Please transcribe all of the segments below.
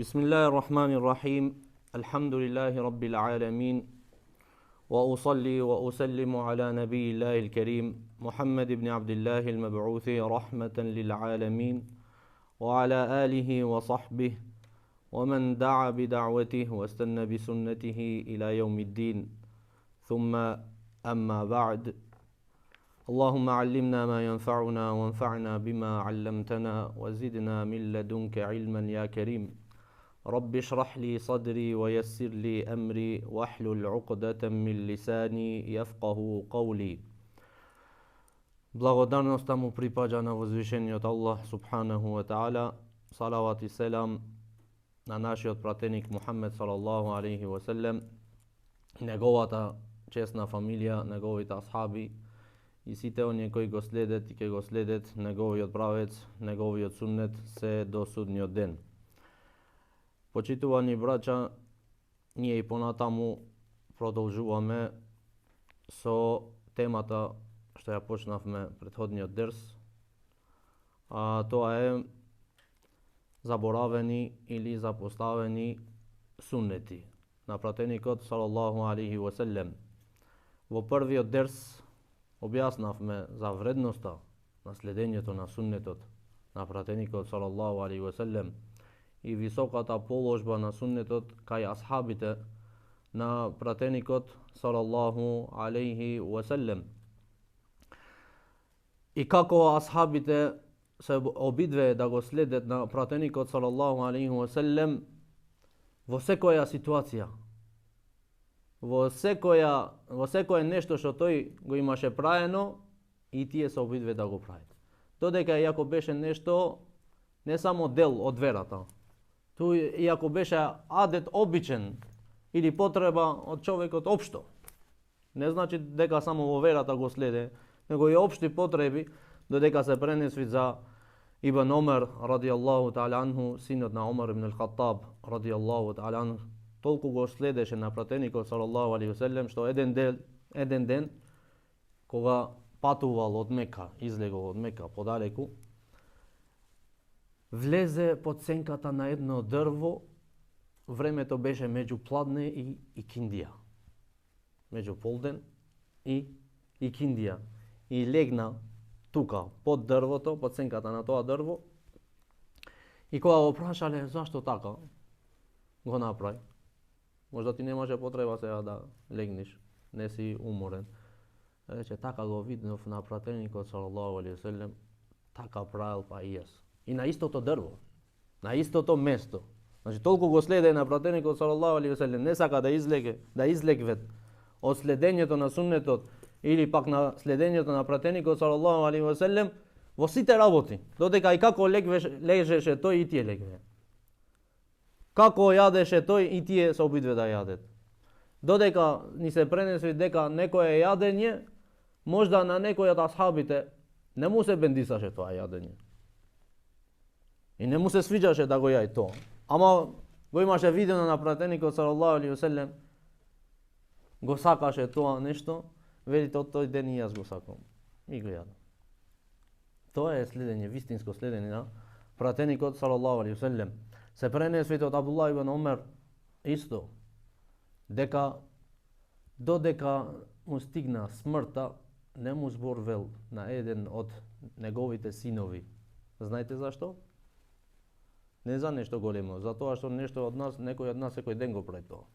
بسم الله الرحمن الرحيم الحمد لله رب العالمين وأصلي وأسلم على نبي الله الكريم محمد بن عبد الله المبعوث رحمة للعالمين وعلى آله وصحبه ومن دعا بدعوته واستنى بسنته إلى يوم الدين ثم أما بعد اللهم علمنا ما ينفعنا وانفعنا بما علمتنا وزدنا من لدنك علما يا كريم رب اشرح لي صدري ويسر لي أمري واحلل عقدة من لساني يفقه قولي. Благодарноста му припаѓа на возвишениот Аллах субханаху ва таала, салават и селам на нашиот пратеник Мухаммед салаллаху алейхи ва селем, неговата чесна фамилија, неговите асхаби и сите оние кои го следат и ќе го следат неговиот правец, неговиот суннет се до судниот ден. Почитувани браќа, ние и понатаму продолжуваме со темата што ја почнавме претходниот дерс, а тоа е заборавени или запоставени суннети на пратеникот салаллаху алейхи ва селем. Во првиот дерс објаснавме за вредноста на следењето на суннетот на пратеникот салаллаху алейхи ва селем и високата положба на суннетот кај асхабите на пратеникот салаллаху алейхи ва селем. И како асхабите се обидве да го следат на пратеникот салаллаху алейхи ва селем во секоја ситуација, во секое нешто што тој го имаше праено, и тие се обидве да го прават. Додека иако беше нешто не само дел од верата, ту иако беше адет обичен или потреба од човекот општо. Не значи дека само во верата го следе, него и општи потреби, додека се пренесви за Ибн Омер радијаллаху та'ала анху, синот на Омер ибн ал-Хаттаб радијаллаху та'ала анху, толку го следеше на пратеникот салаллаху алейхи ва селем, што еден ден кога патувал од Мека, излегол од Мека подалеку, влезе под сенката на едно дрво. Времето беше меѓу пладне и Киндија, меѓу полден и Киндија, и легна тука под дрвото, под сенката на тоа дрво. И кога го прашале зашто така го направи, можда ти немаше потреба сега да легнеш, не си уморен. Рече, така го виднав на пратеникот салаллаху алейхи ва селем, така правил па и јас. И на истото дрво, на истото место. Значи толку го следе на пратеникот салаллаху алейхи ва селем, не сака да излегвет од следењето на суннетот или пак на следењето на пратеникот салаллаху алейхи ва селем во сите работи. Додека и како лежеше тој, и тие легве. Како јадеше тој, и тие се обидве да јадат. Додека ни се пренесли дека некое јадење, можда на некој од асхабите не му се бендисаше тоа јадење. И не му се свиѓаше да го јај тоа. Ама го имаше видено на пратеникот салаллаху алейхи ва селем, го сакаше тоа нешто, велите од тој ден и јас го сакам. И го јадам. Тоа е следење, вистинско следење на пратеникот салаллаху алейхи ва селем. Се пренесвите од Абдуллах ибн Омер исто, дека додека му стигна смртта, не му зборвел на еден од неговите синови. Знаете зашто? Не за нешто големо, за тоа што нешто од нас, некој од нас секој ден го прави тоа.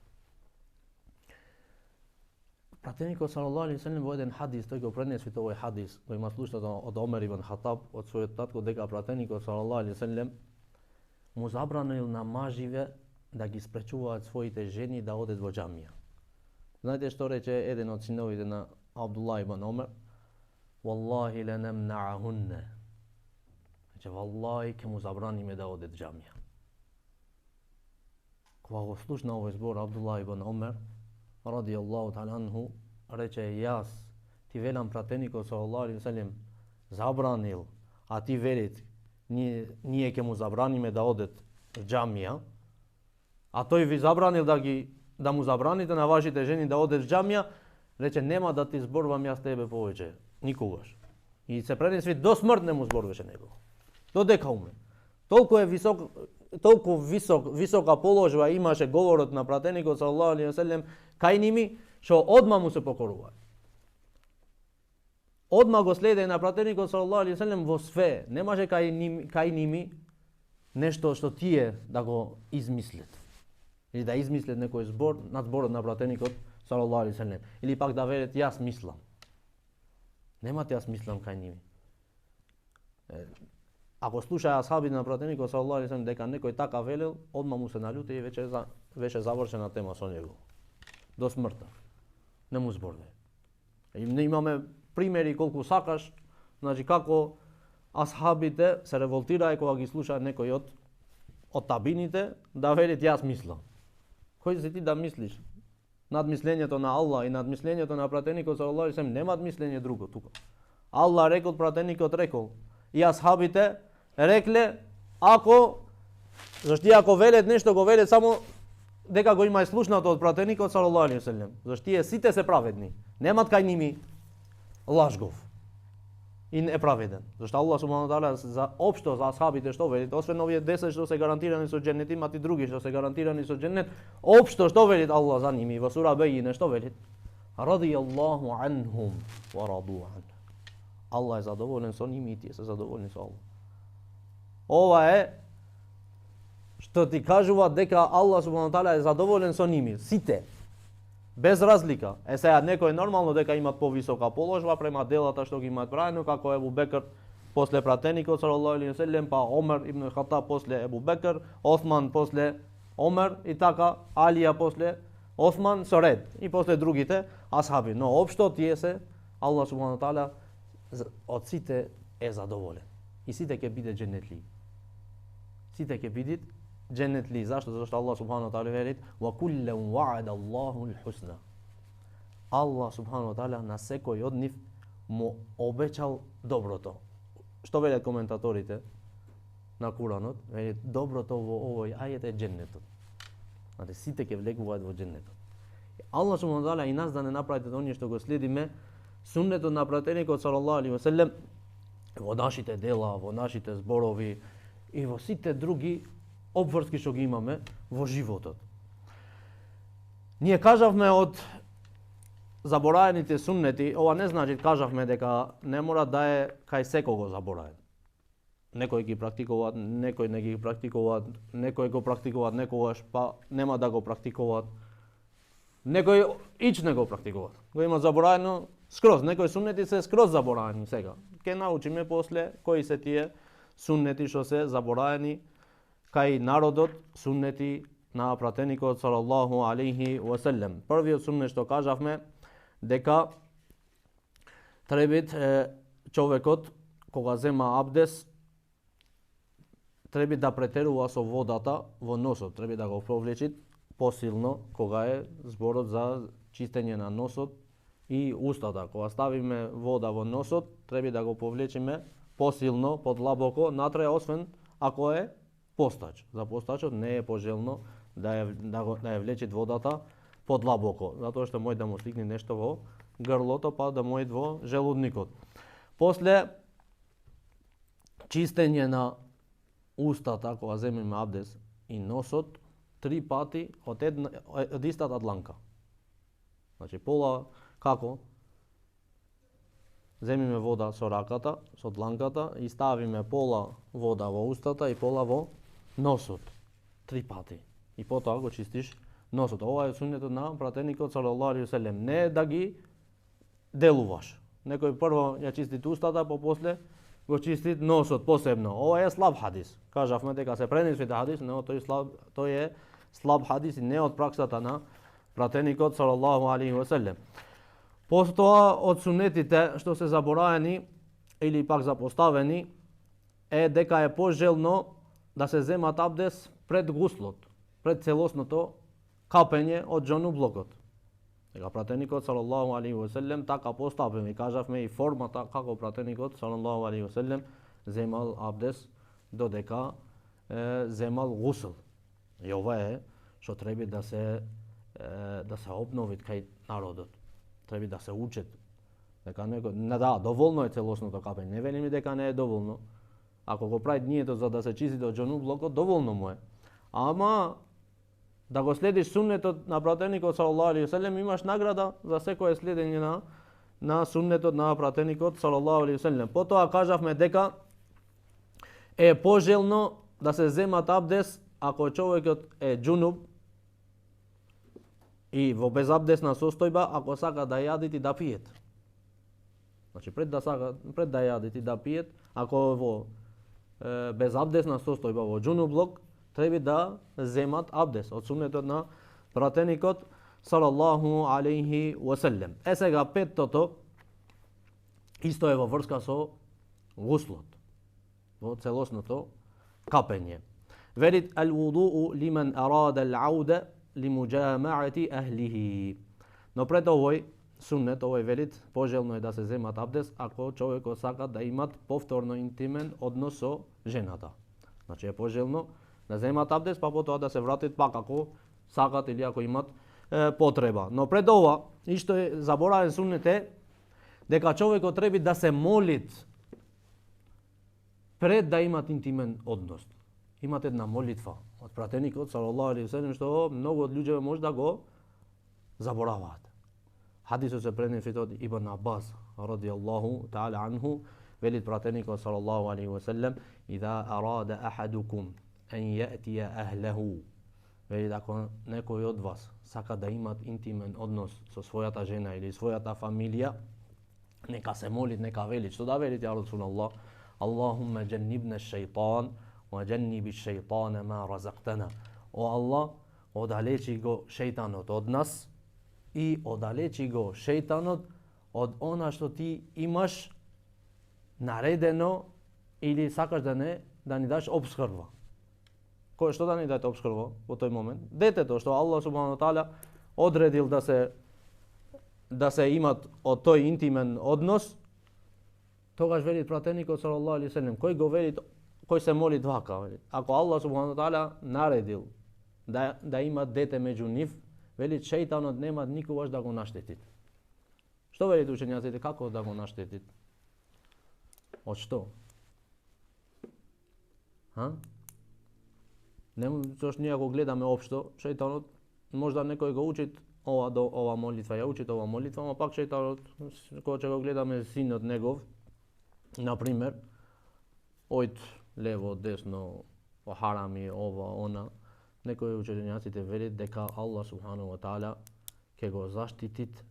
Пратеникот салаллаху алейхи ва селем во еден хадис, тој го пренеси овој хадис, го има слушнато од Омер ибн Хатаб, од својот татко, дека пратеникот салаллаху алейхи ва селем му забранил на маживе да ги спречуваат своите жени да одат во џамија. Знаете што рече еден од синовите на Абдуллах ибн Омер? Валлахи ленамнa'ahunna. Рече, валлахи ќе му забраниме да одат џамија. Кога го слушна овој збор Абдуллах ибн Омер радијаллаху та'ала анху, рече, јас ти велам пратеникот салаллаху алейхи ва селем забранил, а ти велите ние ќе му забраниме да одат џамија, а тој ви забранил да му забраните на вашите жени да одат џамија, рече, нема да ти зборувам јас тебе повеќе, никогаш. И се пренеси до смрт не му зборуваше него. Додека уме. Толку е толку висока положба имаше говорот на пратеникот салаллаху алейхи ве селем кај ними, што одма му се покорува. Одма го следе на пратеникот салаллаху алейхи ве селем во све. Немаше кај ними нешто што тие да го измислет. Или да измислет некој збор над зборот на пратеникот салаллаху алейхи ве селем. Или пак да велат јас мислам. Немате јас мислам кај ними. Ако слушаја асхабите на пратеникот салаллаху алейхи ве селем дека некој така велел, одма му се налјути и веќе завршена тема со него. До смртта. Не му зборне. Имаме примери колку сакаш, значи како асхабите се револтираа кога ги слушаат некој од табините да велит јас мислам. Кој си ти да мислиш? Надмислењето на Аллах и надмислењето на пратеникот салаллаху алейхи ве селем немаат мислење друго тука. Аллах рекол, пратеникот рекол. И асхабите рекле, зашто ако велет нешто го велет само дека го има и слушнато од пратеникот салаллаху алейхи ве селем. Зашто тие сите се праведни. Немат кај ними лажгов. И не праведен. Зашто Аллах субхану таала за општо за асхабите што велит, освен овие 10 што се гарантирани со џеннет, имат и други што се гарантирани со џеннет. Општо што велит Аллах за ними во сура Бејине што велит? Радијаллаху анхум ва раду ан. Аллах е задоволен со ними и тие се задоволни со Аллах. Ова е што ти кажува дека Аллах субхану таала е задоволен со ними, сите. Без разлика. Сега некој нормално дека имат повисока положба према делата што ги имаат правено, како Ебу Бекр после пратеникот салаллаху алейхи ве селем, па Омер ибн Хатаб после Ебу Бекр, Осман после Омер и така Алија после Осман со ред и после другите асхаби. Но општо тие се Аллах субхану таала од сите е задоволен. И сите ќе биде џеннетли. Сите ќе бидат џеннетли. Зашто? Зашто Аллах субхану таала велит: "Ва куллен ва'ада Аллаху ал-хусна." Аллах субхану таала на секој од нив му обечал доброто. Што велат коментаторите на Куранот? Велат доброто во овој ајет е џеннетот. Значи сите ќе влегуваат во џеннетот. Аллах субхану таала и нас да не направите оние што го следиме суннетот на пратеникот салаллаху алейхи ве селем во нашите дела, во нашите зборови и во сите други обврски што ги имаме во животот. Ние кажавме од забораените суннети, ова не значи кажавме дека не мора да е кај секого забораен. Некои ги практикуваат, некои не ги практикуваат, некои го практикуваат некогаш, па нема да го практикуваат. Некои ич не го практикуваат. Го има забораено скроз, некои суннети се скроз забораени сега. Ке научиме после кои се тие суннети што се забораени кај народот, суннети на пратеникот салаллаху алейхи ве селем. Првиот суннет што кажавме дека требит човекот кога зема абдес треба да претерува со водата во носот, треба да го провлечи посилно кога е зборот за чистење на носот и устата. Кога ставиме вода во носот, треба да го повлечиме посилно, подлабоко, натре, освен ако е постач. За постачот не е пожелно да ја влечи водата подлабоко, затоа што може да му стигне нешто во грлото, па да му во желудникот. После чистење на устата, кога земеме абдес, и носот, 3 пати од истата дланка. Значи пола како? Земиме вода со раката, со дланката и ставиме пола вода во устата и пола во носот. 3 пати. И потоа го чистиш носот. Ова е суннетот на пратеникот салаллаху алейхи ве селем. Не да ги делуваш. Некој прво ја чисти устата, после го чисти носот посебно. Ова е слаб хадис. Кажавме дека се пренесува хадис, но тој е слаб хадис и не од праксата на пратеникот салаллаху алейхи ве селем. Постоа од сунетите што се забораени или пак запоставени е дека е пожелно да се земат абдес пред гуслот, пред целосното капење од џонублокот. Дека пратеникот салаллаху алейхи ве селем така поставен и кажавме и формата како пратеникот салаллаху алейхи ве селем земал абдес додека земал гусл. И ова е што треба да се обнови кај народот. Треба да се учат. Дека не да, доволно е целосното капење. Не велиме дека не е доволно. Ако го прави нието за да се чисти од џунублокот, доволно му е. Ама да го следиш суннетот на пратеникот салаллаху алейхи ве селем, имаш награда за секое следење на суннетот на пратеникот салаллаху алейхи ве селем. Потоа кажавме дека е пожелно да се земат абдес ако човекот е џунуб и во безабдесна состојба, ако сака да јадат и да пиет. Значи пред да јадат и да пиет, ако во безабдесна состојба во џунублок, треба да земат абдес од суннетот на пратеникот салаллаху алейхи ва селем. Сега петтото исто е во врска со гуслот, во целосното капење. Велит ал-вудуу лиман арада ал-ауда лимуџамаати ахлихи. Но пред овој суннет, овој велит, пожелно е да се земат абдес ако човекот сака да имат повторно интимен однос со жената. Значи е пожелно да земат абдес, па потоа да се вратат пак ако сакат или ако имат потреба. Но пред ова, и што е заборавен суннет е дека човекот треба да се молит пред да имат интимен однос. Имат една молитва од пратеникот салаллаху алейхи ве селем што многу од луѓе може да го забораваат. Хадисот се пренеси од Ибн Аббас радијаллаху таала анху, велит пратеникот салаллаху алейхи ве селем: "Ида арада ахадукум ан јатија ахлаху", велит ако некој од вас сака да имат интимен однос со својата жена или својата фамилија, нека се молит, нека велит. Што да велит, ја Расулаллах? Аллахумма џаннибна шејтан ва џанниби шејтана ма разактана. О Аллах, одалечи го шејтанот од нас и одалечи го шејтанот од она што ти имаш наредено или сакаш да ни даш обскрба. Кој што да ни даде обскрба во тој момент? Детето што Аллах субхану таала одредил да се имат од тој интимен однос, тогаш вели пратеникот салаллаху алейхи ве селем, кој го вели, кој се моли вака, вели. Ако Аллах субхану таала наредил да има дете меѓу нив, вели шејтанот нема никогаш да го наштетит. Што велите учењаците, како да го наштетит? Од што? Зошто ние го гледаме општо, шејтанот можда некој го учит ова молитва, ја учит ова молитва, ама пак шејтанот, кога ќе го гледаме синот негов, например, ојд лево, десно, харами, ова, она, некои учењаците велат дека Аллах субхану ва таала ќе го заштитит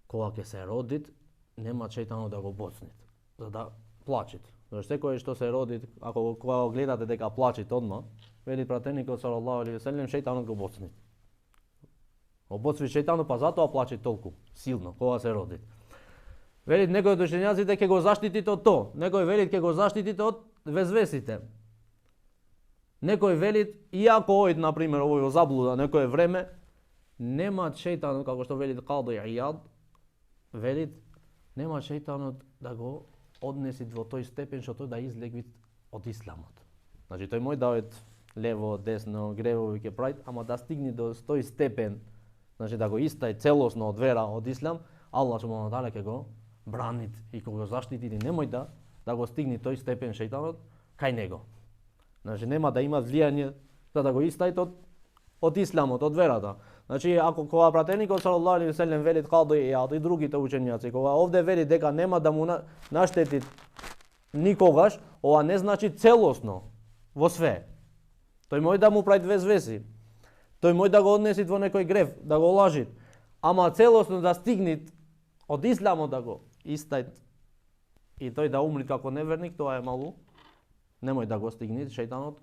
кога ќе се родит, нема шејтанот да го боцнит, за да плачит. Зашто секој што се роди, ако кога го гледате дека плачит одма, вели пратеникот салаллаху алейхи ве селем, шејтанот го боцнит. Го боцви шејтанот, па затоа плаче толку силно кога се роди. Велит некои од учењаците ќе го заштитите од тоа, некој велит ќе го заштитите од везвесите. Некој велит, иако ојд, например, овој во заблуда некое време, нема шејтанот, како што велит Кади Ијад, велит, нема шејтанот да го однеси во тој степен што тој да излеги од исламот. Значи тој мој да ојд лево, десно, гревови ќе прави, ама да стигне до тој степен, значи да го истај целосно од вера, од ислам, Аллах субхану ва таала ќе го бранит и ќе го заштити, и немој да го стигне тој степен шејтанот кај него. Значи нема да има влијание за да го истајте од исламот, од верата. Значи ако кога пратеникот салаллаху алейхи ве селем велит Кади Ијад и другите учењаци, кога овде вели дека нема да му наштети никогаш, ова не значи целосно во све. Тој мој да му прави везвеси. Тој мој да го однеси во некој грев, да го лажи, ама целосно да стигне од исламот да го истај и тој да умри како неверник, тоа е малу. Немој да го стигне шејтанот,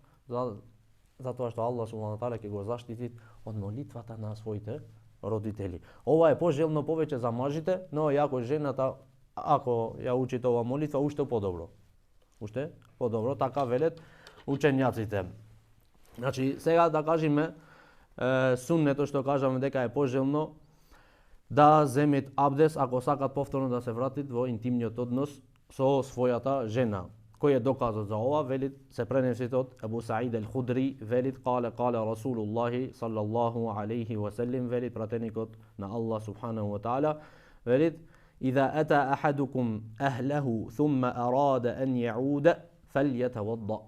затоа што Аллах субхану ва таала ќе го заштити од молитвата на своите родители. Ова е пожелно повеќе за мажите, но ако жената, ако ја учи ова молитва, уште подобро. Уште подобро, така велат учењаците. Значи, сега да кажеме суннето што кажаме дека е пожелно да земет абдес ако сакат повторно да се вратит во интимниот однос со својата жена. Кој е доказот за ова? Велит се пренеси од Абу Саид ал-Худри, велит кале Расулуллахи саллаллаху алейхи ва селем, велит пратеникот на Аллах субханаху ва таала, велит: "Ида ата ахадукум ахлаху thumma arada an ya'uda فَلْيَتَوَضَّ.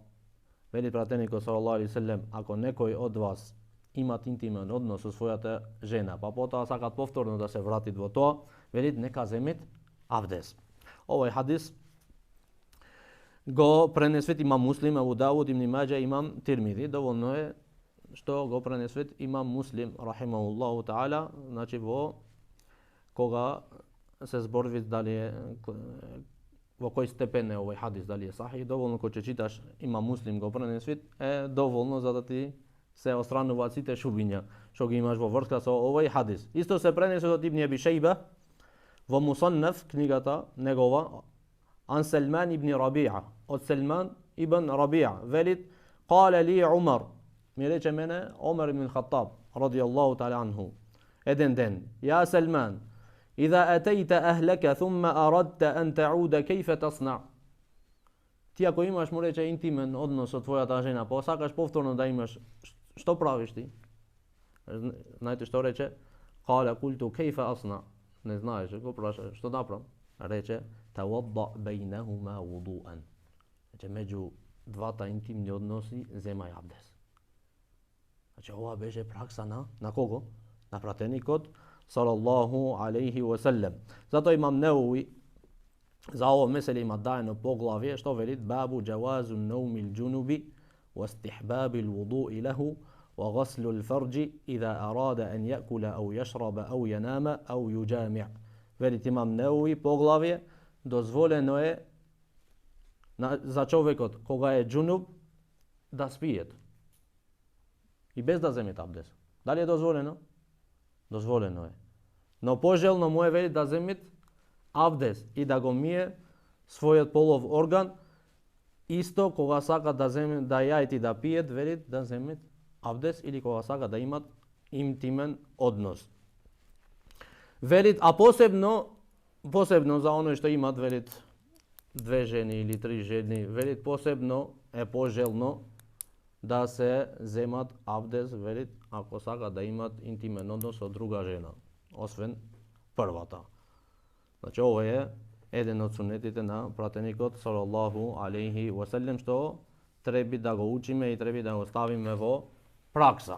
Вели пратеникот салаллаху алейхи ve sellem, ако некој од вас имат интимен однос со својата жена, па потоа сакат повторно да се вратит во тоа, велит нека земет абдес. Овој хадис го пренесвет имам Муслим, Абу Дауд, Ибн Маџа, имам Тирмизи. Доволно е што го пренесвет имам Муслим рахимахуллаху таала, значи во кога се зборви дали е во кој степен е овој хадис, дали е сахих, доволно кога ќе читаш имам Муслим го пренесвет е доволно за да ти се острануваат сите шубиња што ги имаш во врска со овој хадис. Исто се пренесе од Ибн Аби Шейба во Мусаннаф, книгата негова, عن سلمان بن ربيعة od Selman ibn Rabi'a velit قال لي عمر mi reče mene Omar ibn Khattab radijallahu ta'ala anhu eden den ja Selman إذا أتيت أهلك ثم أردت أن تعود كيف تصنع ti ako imaš mu reče intimen odnos со твојата жена па сакаш повторно да имаш што правиш ти знаете што рече قال قلت كيف أصنع не знаеш го праша што да правам рече tawadda bainahuma wudu'an. Значи меѓу двата интимни односи земај абдес. Значи ова беше пракса на кого? На пратеникот салаллаху алейхи ва саллем. Затоа имам Неуви за ово меселе има даено поглавје што велит бабу џавазу наумил џунуби ва истихбабил вуду'i лаху ва гъслul фарџи иҙа арада ан јакула ау јашраба ау јанама ау јуџамиъ. Велит имам Неуви поглавје дозволено е за човекот кога е џунуб да спиет и без да земе абдес. Дали е дозволено? Дозволено е. Но пожелно му е вели да земе абдес и да го мие својот полов орган исто кога сака да земе да јајат и да пиет, вели да земе абдес или кога сака да имат интимен однос. Велит, а посебно за оној што имат, велит, две жени или три жени, велит, посебно е пожелно да се земат абдес, велит, ако сака да имат интимен однос со друга жена, освен првата. Значи, ова е еден од сунетите на пратеникот, салаллаху алейхи ва саллем, што треба да го учиме и треба да го ставиме во пракса.